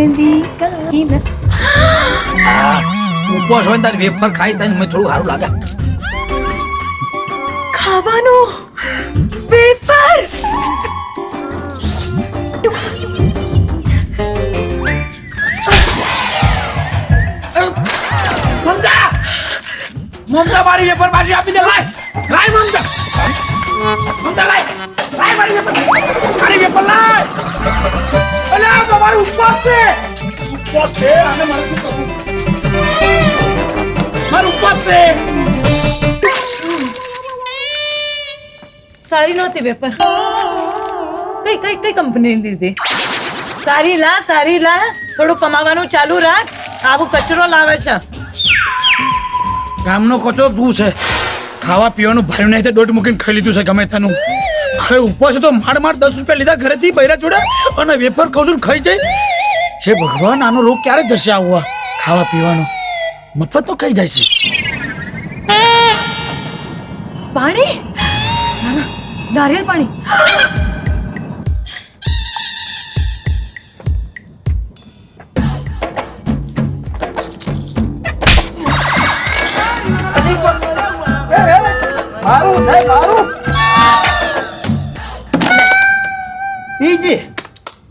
મહેંદી કાકી ન ઉપવાસ હોય તારી વેફર ખાઈ તને મને થોડું સારું લાગે. ખાવાનું વેફર મમતા મમતા મારી વેફર પાછી આપી દે. લાય લાય મમતા મમતા લાય લાય મારી વેફર લાય. અલ્યા તમારો ઉપવાસ છે અને મારે શું કરવું? મારો ઉપવાસ છે. સારી નહોતી વેફર. કઈ કઈ કઈ કંપની લીધી? સારી લા થોડું કમાવાનું ચાલુ રાખ. આવું કચરો લાવે છે. ગામનો કચરો તું છે. ખાવા પીવાનું ભાઈ નહીં દોઢ મૂકીને ખાઈ લીધું છે ગમે તેનું. હવે ઉપવાસ તો માડ 10 રૂપિયા લીધા ઘરેથી બૈરા જોડે અને વેફર ખાઉં છું ખાઈ જાય. હે ભગવાન, આનો રોગ ક્યારે જશે? આવવા ખાવા પીવાનો મફત તો ખાઈ જાય છે. પાણી નારિયેળ પાણી.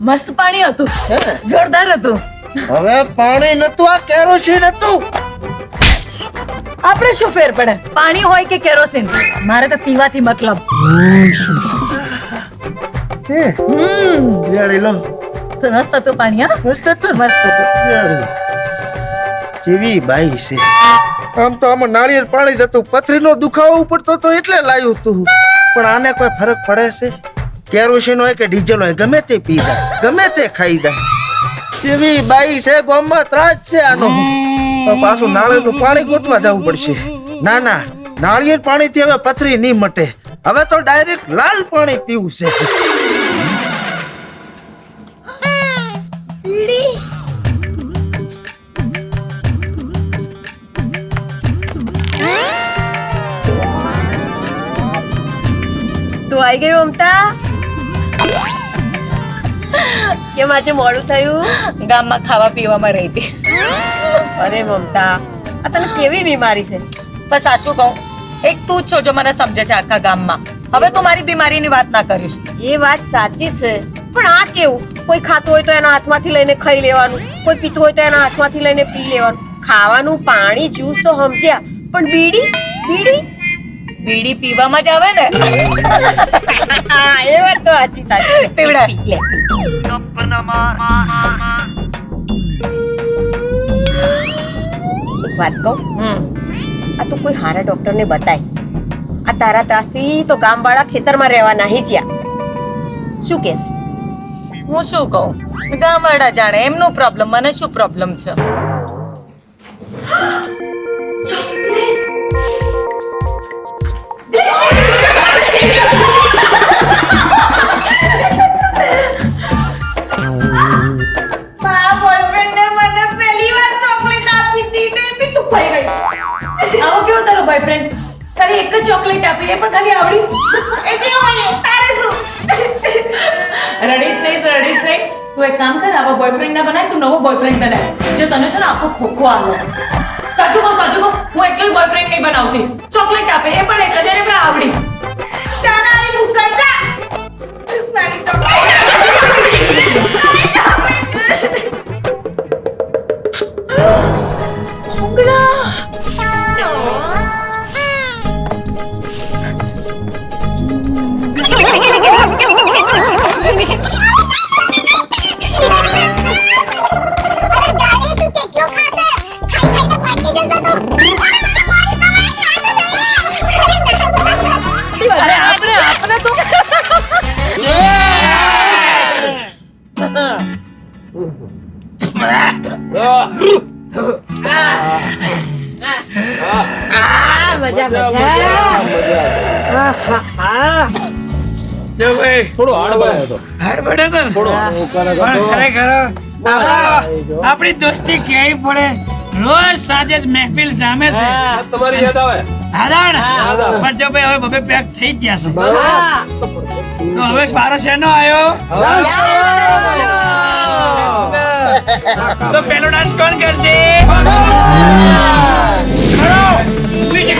મસ્ત પાણી હતું, જોરદાર હતું. હવે પાણી નતું, આ કેરોસીન હતું. આપણે શું ફેર પડે પાણી હોય કે કેરોસીન? મારે તો પીવાથી મતલબ. લો તો મસ્ત હતું પાણી. હા મસ્ત હતું. મસ્ત હતું. જેવી બાઈ છે. આમ તો આમાં નાળિયેર પાણી જતું, પથરીનો દુખાવો પડતો તો એટલે લાવ્યું તું. પણ આને કોઈ ફરક પડે છે? કેરોસીન હોય કે ડીઝલ હોય ગમે તે પી જાય, ગમે તે ખાઈ જાય. જેવી બાઈ છે, ગામમાં ત્રાસ છે આનો. તો પાછું નાળિયેરનું પાણી ગોતવા જવું પડશે. ના ના, નાળિયેર પાણીથી હવે પથરી નહીં મટે. હવે તો ડાયરેક્ટ લાલ પાણી પીવું છે. તું આવી ગઈ મમતા? કેમ આજે મોડું થયું? ગામમાં ખાવા પીવામાં રહી હતી. અરે મમતા, આ તને કેવી બીમારી છે? પણ સાચું કહું, એક તું જ છો જો મને સમજે છે આખા ગામમાં. હવે તું મારી બીમારીની વાત ના કરીશ. એ વાત સાચી છે, પણ આ કેવું? કોઈ ખાતું હોય તો એના હાથમાંથી લઈને ખાઈ લેવાનું, કોઈ પીતું હોય તો એના હાથમાંથી લઈને પી લેવાનું. ખાવાનું, પાણી, જ્યુસ તો સમજ્યા, પણ બીડી બીડી બીડી પીવામાં જ આવે ને. એ વાત તો સાચી તારી. પીવડા. એક વાત કહું, આ તું કોઈ હારા ડોક્ટરને બતાય. આ તારા ત્રાસથી તો ગામવાળા ખેતરમાં રહેવા નહીં જ્યાં. શું કેસ? હું શું કહું, ગામવાળા જાણે એમનો પ્રોબ્લેમ, મને શું પ્રોબ્લેમ છે? આવો કેવો તારો બોયફ્રેન્ડ? તારી એક જ ચોકલેટ આપી, એ પણ ખાલી આવડી. રડીશ નહીં. તું એક કામ કર, આવા બોયફ્રેન્ડ ના બનાય, તું નવો બોયફ્રેન્ડ બનાય. જો તને છે ને આખો ખોખો આવે. સાચું કહું, હું એકલો બોયફ્રેન્ડ નહીં બનાવતી. ચોકલેટ આપે, એ પણ એક જ, એને પણ આવડી. આપણી દોસ્તી ક્યાંય પડે, રોજ સાંજે જ મહેફિલ જામે છે. તમારી યાદ આવે? પણ જો ભાઈ હવે બબે પેક થઈ જ જશે. તો હવે મારો શેનો આવ્યો? તો પેલો ડાન્સ કોણ કરશે? ખરો મ્યુઝિક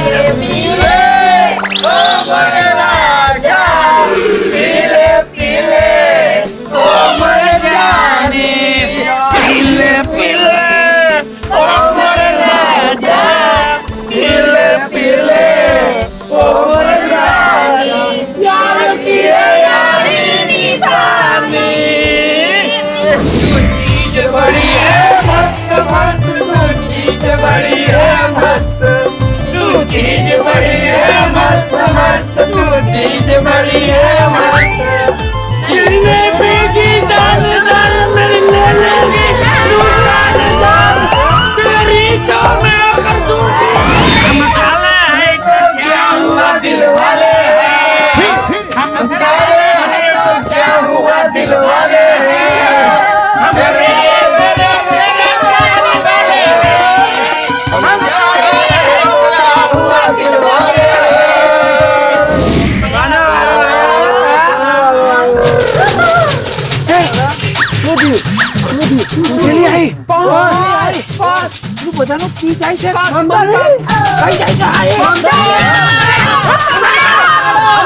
બધાનો પી જાય છે. કઈ જાય છે?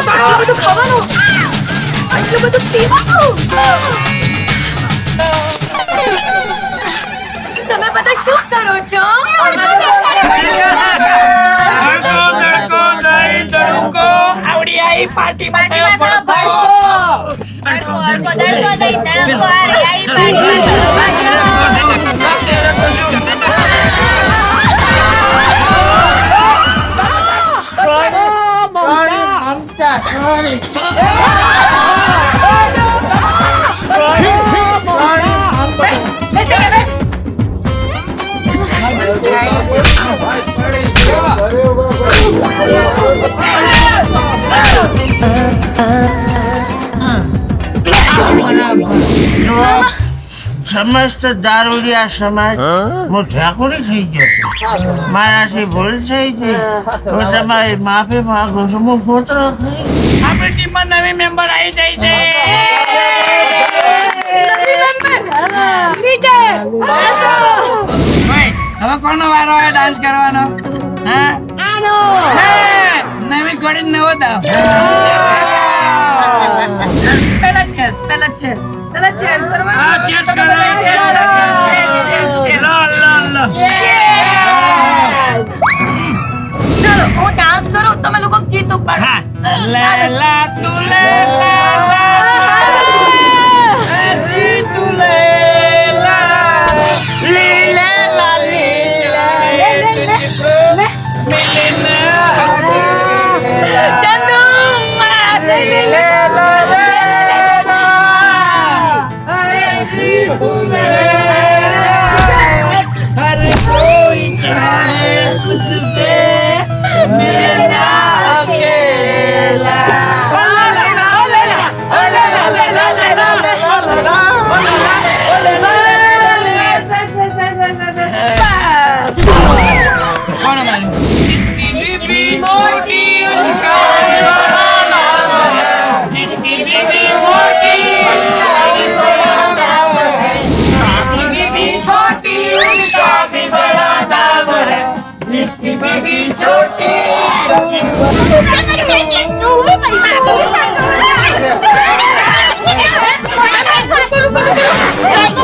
આટલું બધું ખાવાનું, આટલું બધું પીવાનું. તમે બધા શું કરો છો? આવડી આઈ પાર્ટી માટે સમસ્ત દારૂડિયા સમાજ હું ઠાકોરી થઈ ગયો. મારાથી ભૂલ થઈ ગઈ. હું તમારી માફી માંગુ છું. હું ફોટો આપણી ટીમમાં નવી મેમ્બર આવી જાય છે. હવે કોનો વારો આવે ડાન્સ કરવાનો? હા, નવી ઘોડી નવો દાવ. પેલા ચેસ કરવા. હા, cheers કરો. લો, લો, લો. ચલો હું ડાન્સ કરું, તમે લોકો ગીત ઉપાડો. હા, લેલા તું લેલા એસી તું લેલા લીલા ચંદુ हर कोई चाहे तुझसे मिलना अकेला. कौन हमारी? जिसकी बीबी मोटी उसका बड़ा नाम है. जिसकी बीबी मोटी उसका भी बड़ा नाम है. जिसकी बीबी छोटी उसका भी बड़ा नाम है. जिसकी बीबी छोटी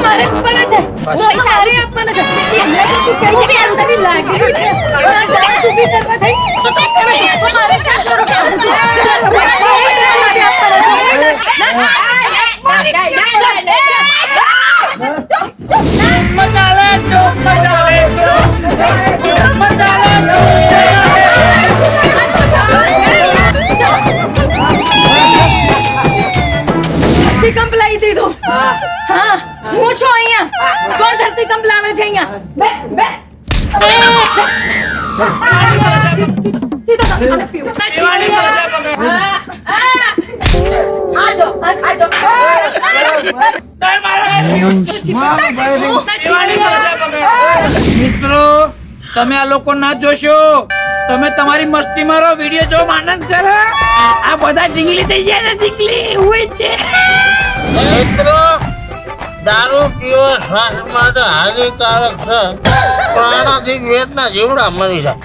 મારે આપવાના છે. મારે આપવાના છે. લાગી રહ્યું છે. ઊભી કરવા થઈ. મારે 400 ધરતીકંપ લાવી દીધું. હા, હું છું અહીંયા. કોણ ધરતીકંપ લાવે છે અહીંયા? બે બે મિત્રો, તમે આ લોકો ના જોશો. તમે તમારી મસ્તી મારો, વિડીયો જો આનંદ કરો. આ બધા ઢીંગલી થઈ જાય ને, ઢીંગલી હોય છે. મિત્રો દારૂ પીવો સ્વાસ્થ્ય માટે હાનિકારક છે પણ આનાથી વેદના જીવડા મરી જાય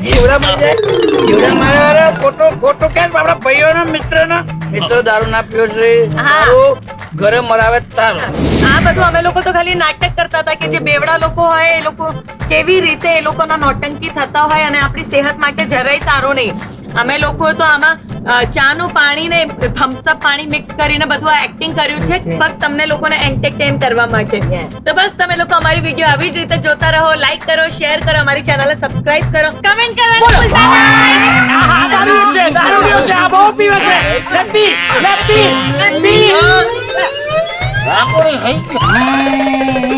જીવડા મરી જાય જીવડા મારે ખોટું કેમ આપણા ભાઈઓનો મિત્ર દારૂ ના પીવો છે દારૂ ઘરે મરાવે તારું આ બધું અમે લોકો તો ખાલી નાટક કરતા હતા કે જે બેવડા લોકો હોય એ લોકો કેવી રીતે એ લોકોના નોટંકી થતા હોય અને આપણી સેહત માટે જરાય સારું નહીં અમે લોકો તો આમાં ચાનું પાણી ને થમ્સ અપ પાણી મિક્સ કરીને બધું એક્ટિંગ કર્યું છે ફક્ત તમને લોકોને એન્ટરટેન કરવા માટે તો બસ તમે લોકો અમારી વિડીયો આવી જ રીતે જોતા રહો લાઈક કરો શેર કરો અમારી ચેનલને સબસ્ક્રાઇબ કરો કમેન્ટ કરવાનું ભૂલતા નહીં દારૂ છે આ બહુ પીવે છે લેપી રાખોડી હઈ